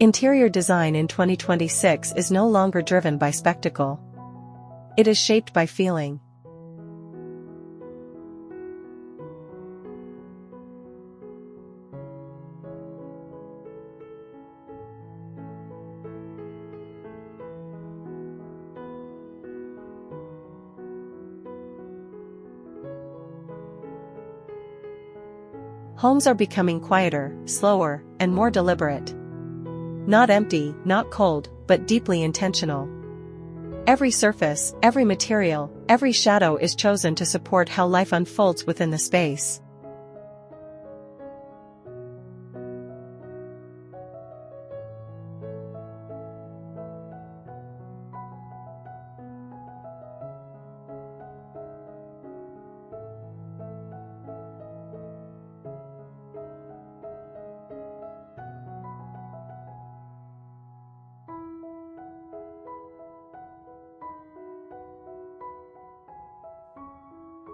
Interior design in 2026 is no longer driven by spectacle. It is shaped by feeling. Homes are becoming quieter, slower, and more deliberate. Not empty, not cold, but deeply intentional. Every surface, every material, every shadow is chosen to support how life unfolds within the space.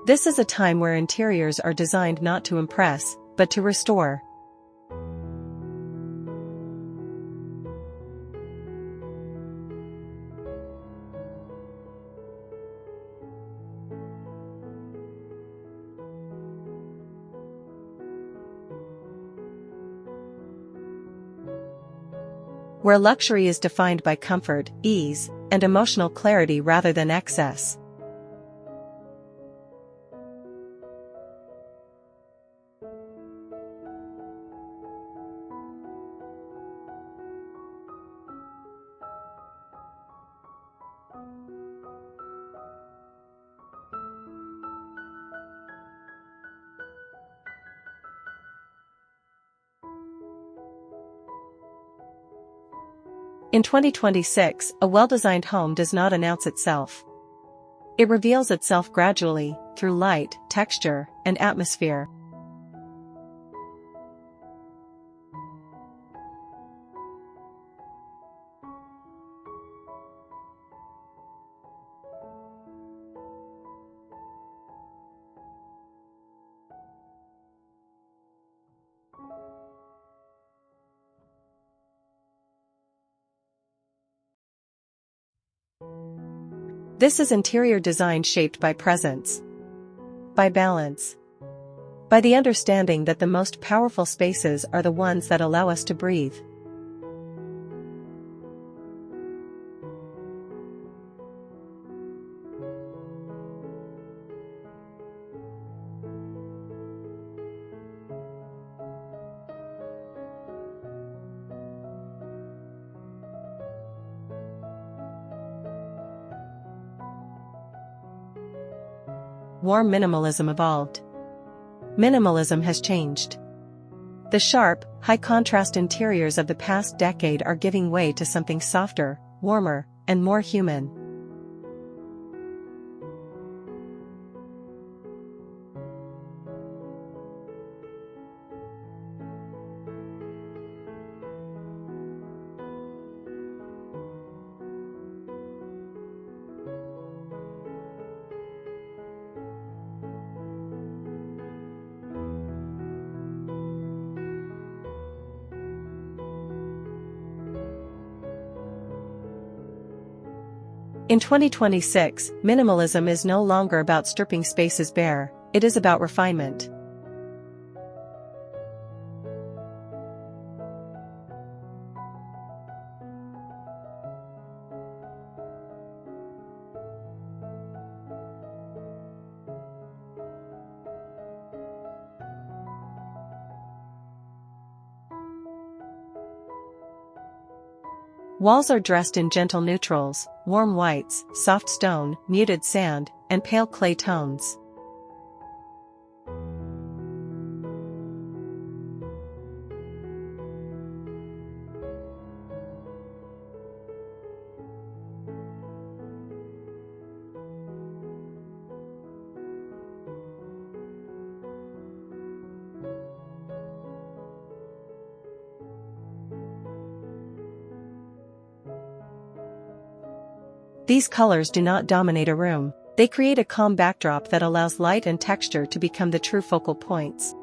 This is a time where interiors are designed not to impress, but to restore. Where luxury is defined by comfort, ease, and emotional clarity rather than excess. In 2026, a well-designed home does not announce itself. It reveals itself gradually, through light, texture, and atmosphere. This is interior design shaped by presence, by balance, by the understanding that the most powerful spaces are the ones that allow us to breathe. Warm minimalism evolved. Minimalism has changed. The sharp, high-contrast interiors of the past decade are giving way to something softer, warmer, and more human. In 2026, minimalism is no longer about stripping spaces bare, it is about refinement. Walls are dressed in gentle neutrals, warm whites, soft stone, muted sand, and pale clay tones. These colors do not dominate a room, they create a calm backdrop that allows light and texture to become the true focal points.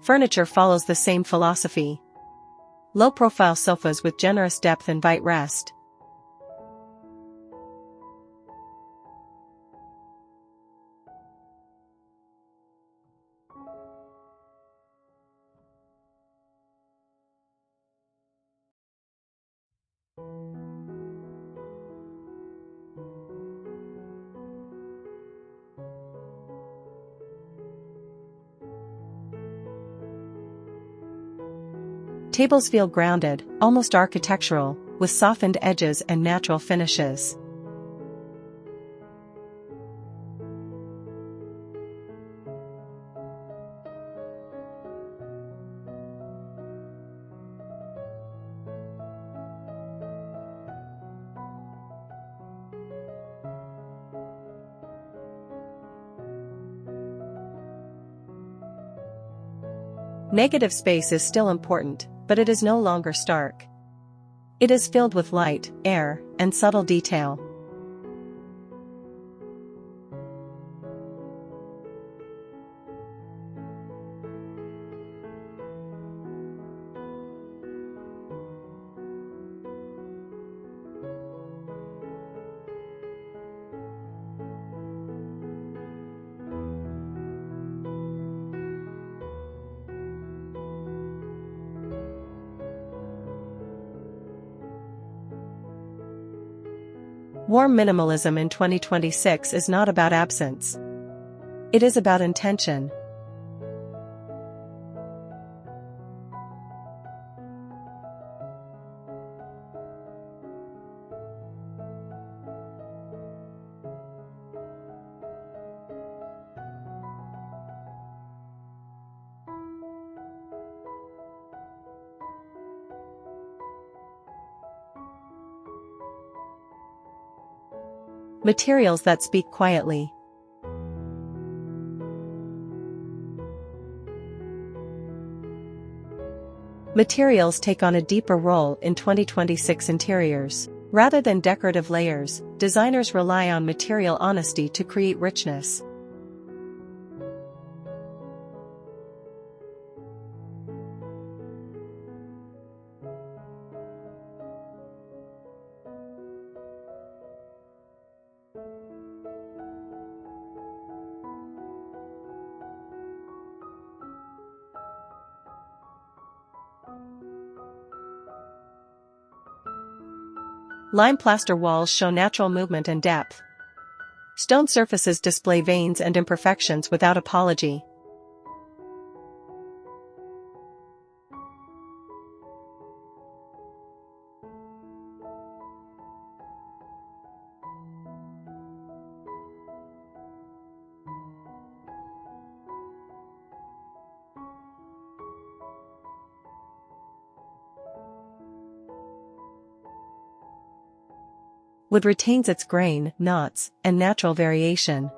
Furniture follows the same philosophy. Low-profile sofas with generous depth invite rest. Tables feel grounded, almost architectural, with softened edges and natural finishes. Negative space is still important, but it is no longer stark. It is filled with light, air, and subtle detail. Warm minimalism in 2026 is not about absence. It is about intention. Materials that speak quietly. Materials take on a deeper role in 2026 interiors. Rather than decorative layers, designers rely on material honesty to create richness. Lime plaster walls show natural movement and depth. Stone surfaces display veins and imperfections without apology. Wood retains its grain, knots, and natural variation.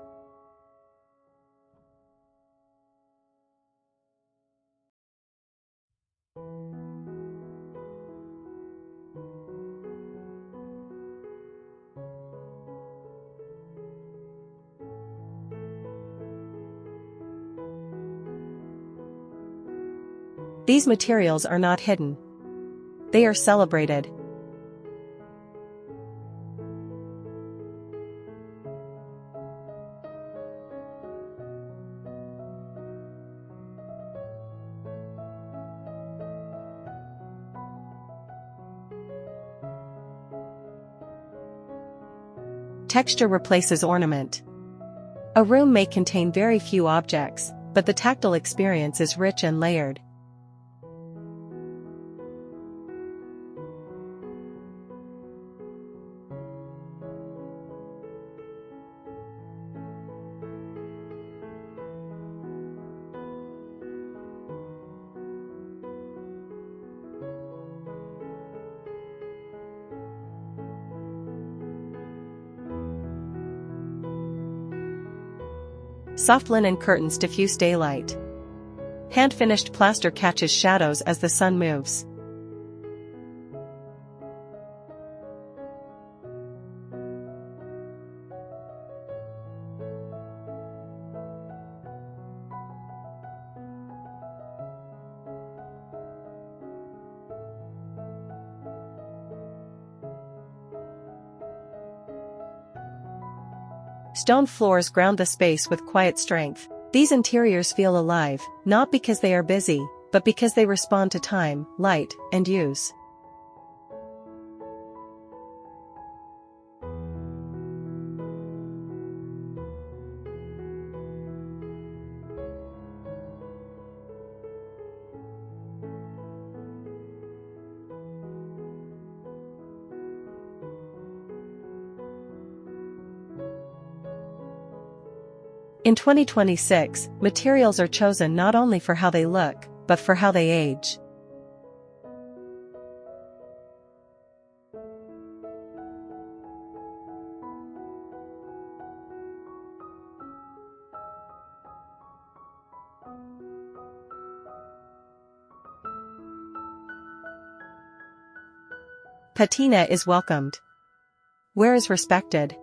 These materials are not hidden. They are celebrated. Texture replaces ornament. A room may contain very few objects, but the tactile experience is rich and layered. Soft linen curtains diffuse daylight. Hand-finished plaster catches shadows as the sun moves. Stone floors ground the space with quiet strength. These interiors feel alive, not because they are busy, but because they respond to time, light, and use. In 2026, materials are chosen not only for how they look, but for how they age. Patina is welcomed. Wear is respected.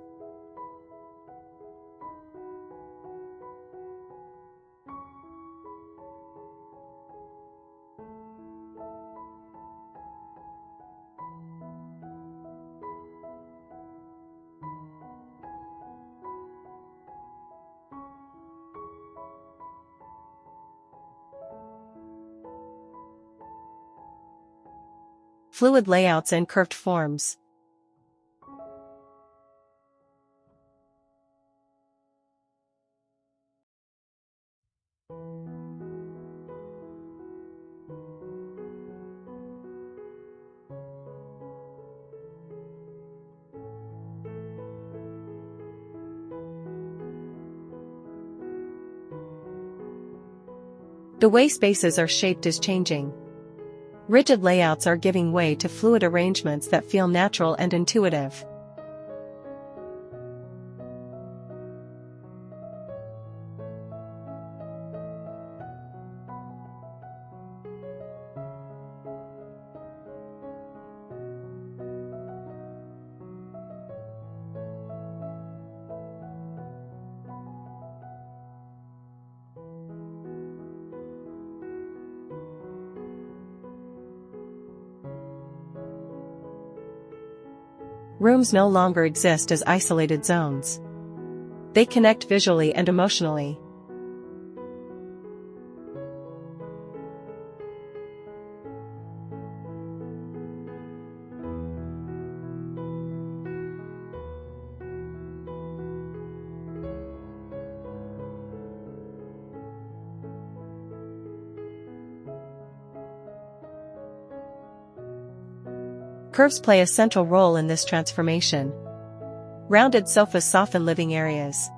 Fluid layouts and curved forms. The way spaces are shaped is changing. Rigid layouts are giving way to fluid arrangements that feel natural and intuitive. Rooms no longer exist as isolated zones. They connect visually and emotionally. Curves play a central role in this transformation. Rounded sofas soften living areas.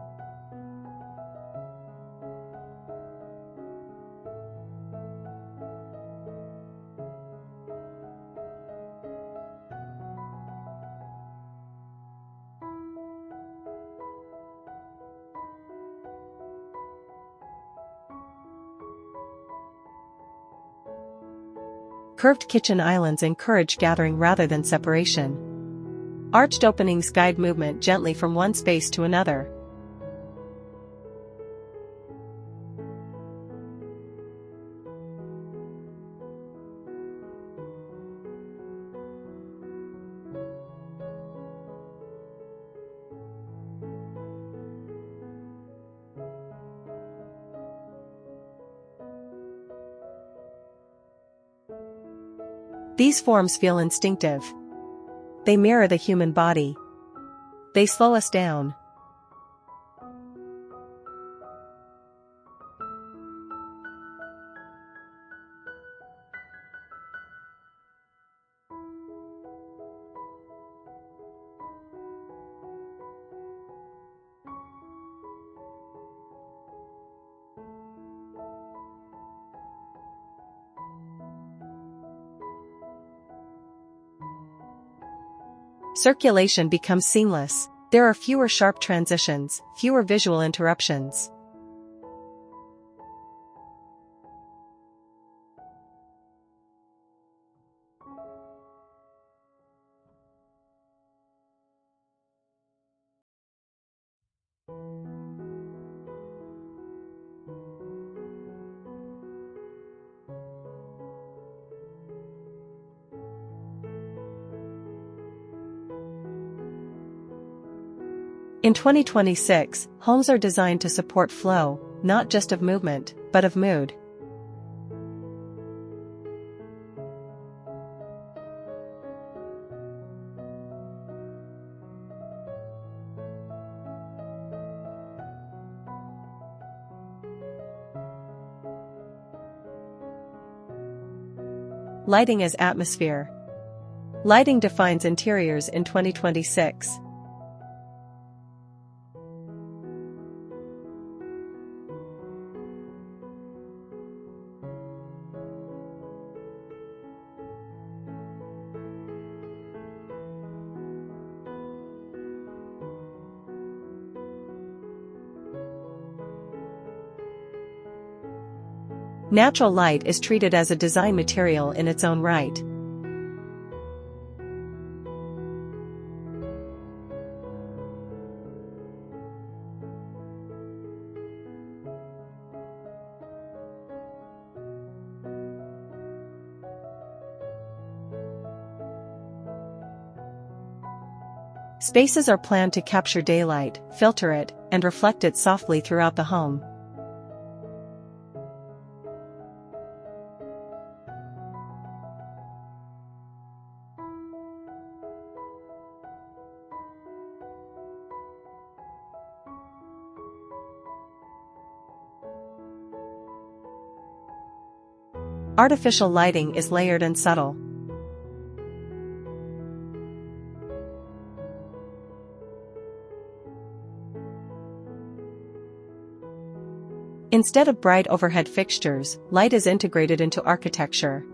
Curved kitchen islands encourage gathering rather than separation. Arched openings guide movement gently from one space to another. These forms feel instinctive. They mirror the human body. They slow us down. Circulation becomes seamless. There are fewer sharp transitions, fewer visual interruptions. In 2026, homes are designed to support flow, not just of movement, but of mood. Lighting as atmosphere. Lighting defines interiors in 2026. Natural light is treated as a design material in its own right. Spaces are planned to capture daylight, filter it, and reflect it softly throughout the home. Artificial lighting is layered and subtle. Instead of bright overhead fixtures, light is integrated into architecture.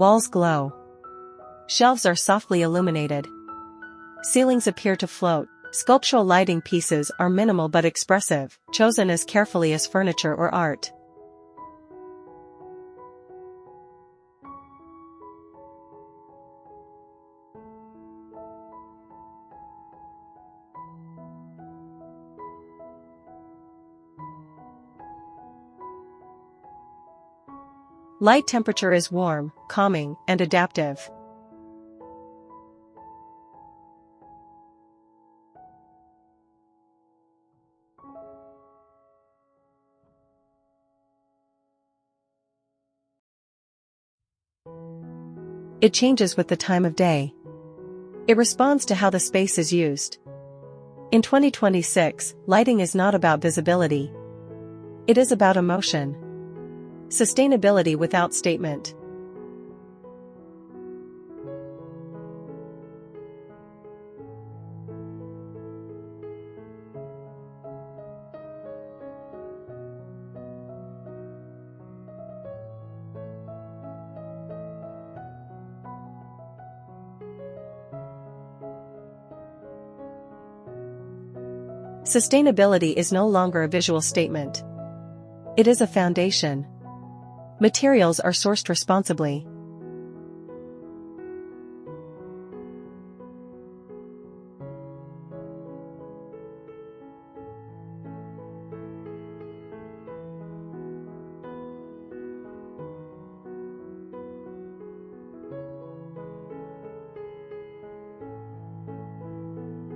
Walls glow. Shelves are softly illuminated. Ceilings appear to float. Sculptural lighting pieces are minimal but expressive, chosen as carefully as furniture or art. Light temperature is warm, calming, and adaptive. It changes with the time of day. It responds to how the space is used. In 2026, lighting is not about visibility. It is about emotion. Sustainability without statement. Sustainability is no longer a visual statement. It is a foundation. Materials are sourced responsibly.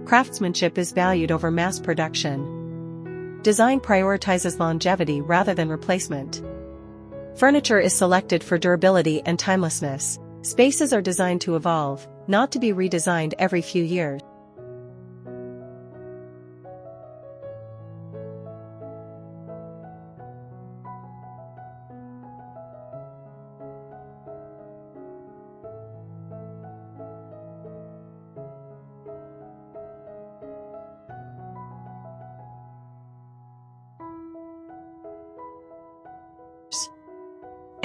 Craftsmanship is valued over mass production. Design prioritizes longevity rather than replacement. Furniture is selected for durability and timelessness. Spaces are designed to evolve, not to be redesigned every few years.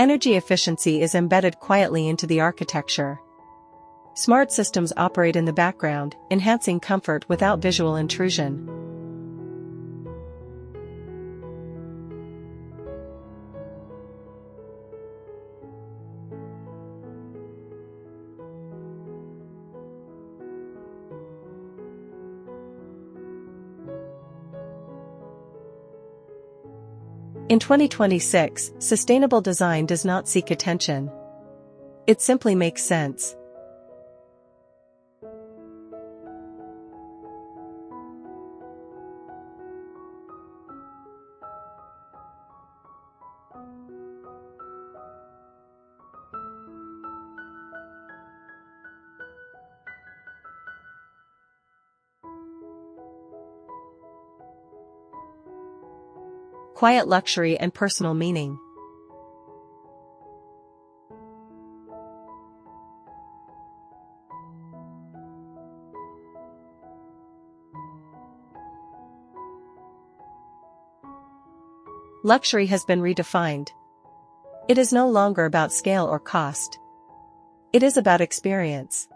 Energy efficiency is embedded quietly into the architecture. Smart systems operate in the background, enhancing comfort without visual intrusion. In 2026, sustainable design does not seek attention. It simply makes sense. Quiet luxury and personal meaning. Luxury has been redefined. It is no longer about scale or cost. It is about experience.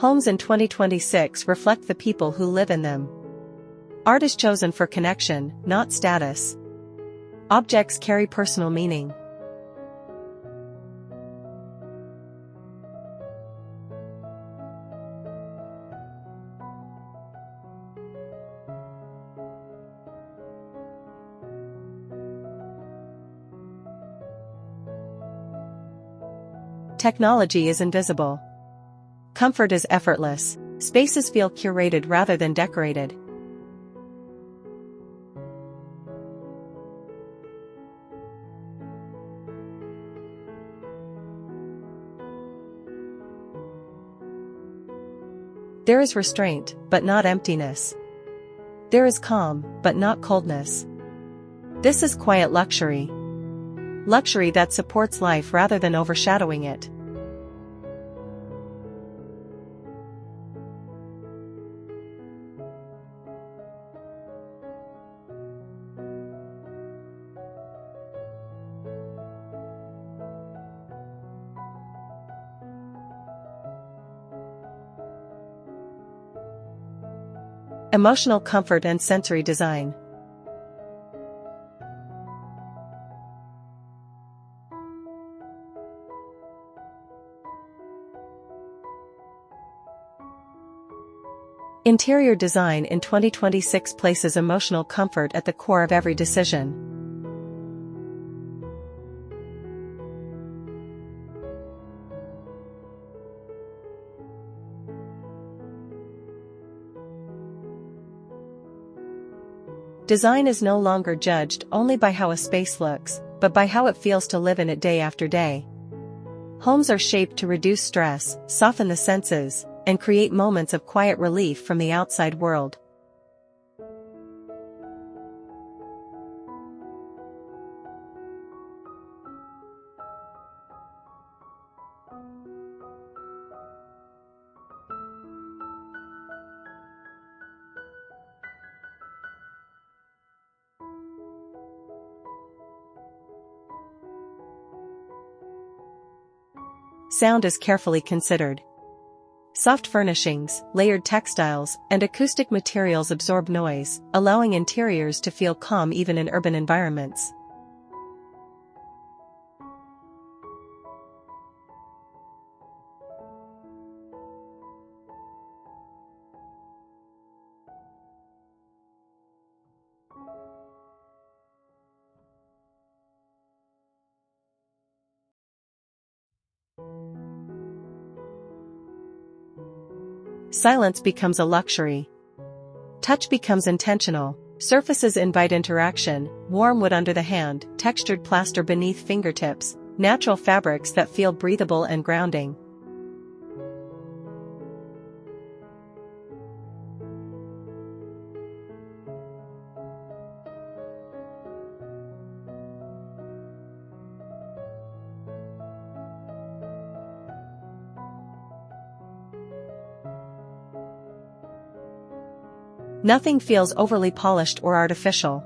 Homes in 2026 reflect the people who live in them. Art is chosen for connection, not status. Objects carry personal meaning. Technology is invisible. Comfort is effortless. Spaces feel curated rather than decorated. There is restraint, but not emptiness. There is calm, but not coldness. This is quiet luxury. Luxury that supports life rather than overshadowing it. Emotional comfort and sensory design. Interior design in 2026 places emotional comfort at the core of every decision. Design is no longer judged only by how a space looks, but by how it feels to live in it day after day. Homes are shaped to reduce stress, soften the senses, and create moments of quiet relief from the outside world. Sound is carefully considered. Soft furnishings, layered textiles, and acoustic materials absorb noise, allowing interiors to feel calm even in urban environments. Silence becomes a luxury. Touch becomes intentional. Surfaces invite interaction, warm wood under the hand, textured plaster beneath fingertips, natural fabrics that feel breathable and grounding. Nothing feels overly polished or artificial.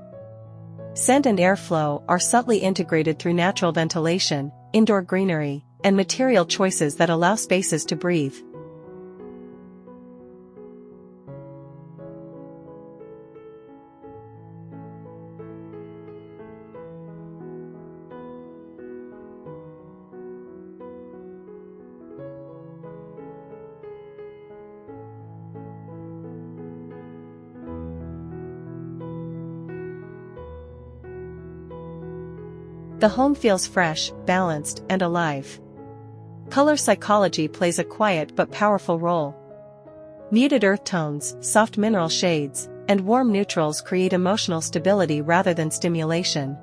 Scent and airflow are subtly integrated through natural ventilation, indoor greenery, and material choices that allow spaces to breathe. The home feels fresh, balanced, and alive. Color psychology plays a quiet but powerful role. Muted earth tones, soft mineral shades, and warm neutrals create emotional stability rather than stimulation.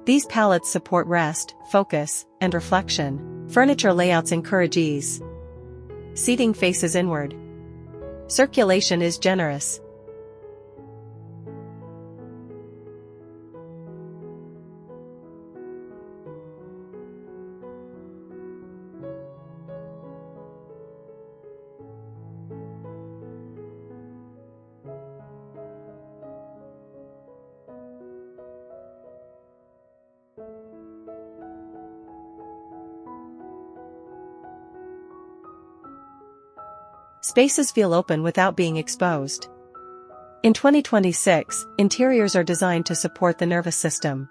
These palettes support rest, focus, and reflection. Furniture layouts encourage ease. Seating faces inward. Circulation is generous. Spaces feel open without being exposed. In 2026, interiors are designed to support the nervous system.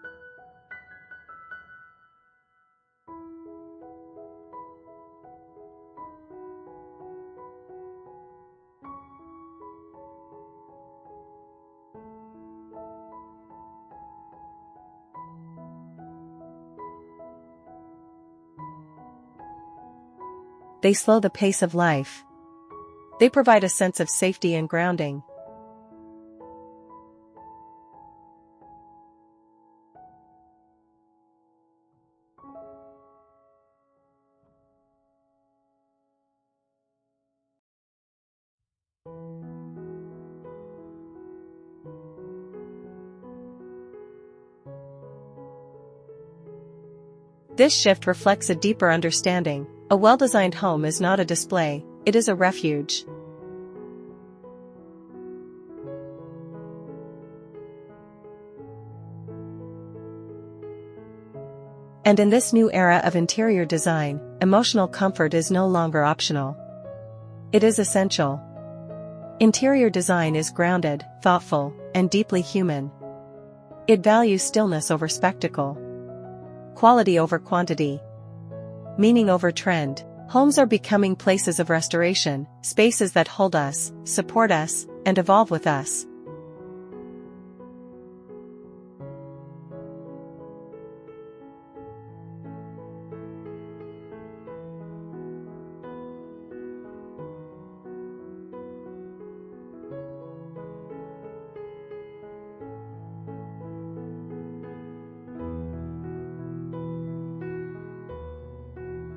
They slow the pace of life. They provide a sense of safety and grounding. This shift reflects a deeper understanding. A well-designed home is not a display, it is a refuge. And in this new era of interior design, emotional comfort is no longer optional. It is essential. Interior design is grounded, thoughtful, and deeply human. It values stillness over spectacle, quality over quantity, meaning over trend. Homes are becoming places of restoration, spaces that hold us, support us, and evolve with us.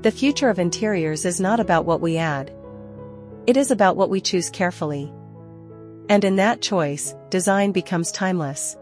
The future of interiors is not about what we add. It is about what we choose carefully. And in that choice, design becomes timeless.